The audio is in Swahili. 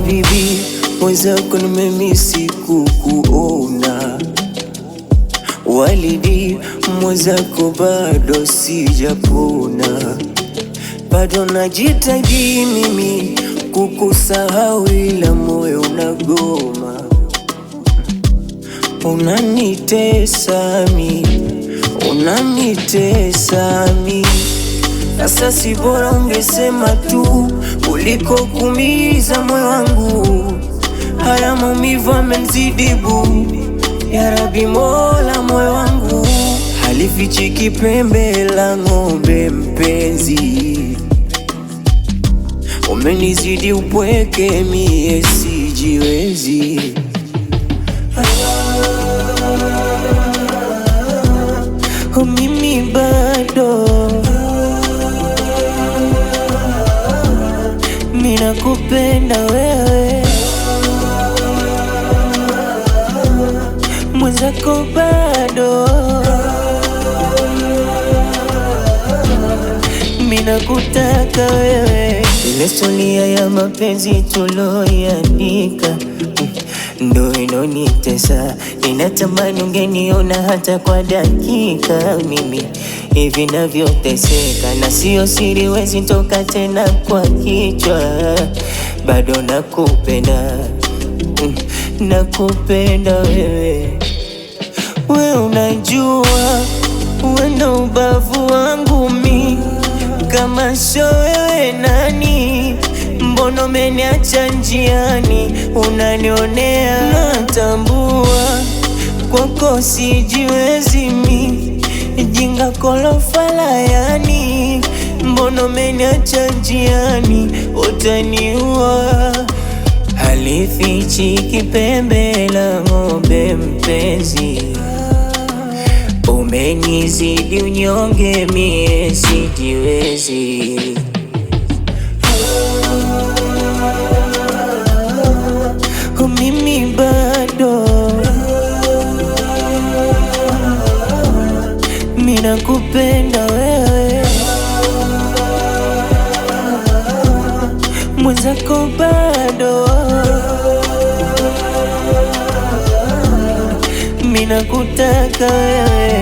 habibi, mwenzako nimemisi kukuona. Walidi, mwenzako bado sijapona. Bado najitahidi mimi kukusahau, ila moyo unagoma. Unanitesa mi. Sasa si bora ungesema tu kuliko kuumiza moyo wangu. Haya maumivu yamenizidi bu. Ya Rabbi Mola, moyo wangu halifichiki pembe la ng'ombe mpenzi. Umenizidi upweke, mie sijiwezi. Mimi bado ninakupenda wewe, mwenzako bado ninakutaka wewe. Ile historia ya mapenzi tuloiandika ndo inonitesa. Ninatamani ungeniona hata kwa dakika, mimi hivi navyoteseka. Na sio siri, wezi toka tena kwa kichwa. Bado nakupenda wewe. We unajua uenda ubavu wangu mi, kama sio wewe nani? Mbona umeniacha njiani, unanionea? Natambua kwako sijiwezi mi, jinga kolofala yani. Mbona umeniacha njiani, utaniua. Halifichiki pembe la ng'ombe mpenzi. Umenizidi unyonge, mie sijiwezi. Mimi bado ninakupenda wewe, mwenzako bado ninakutaka wewe.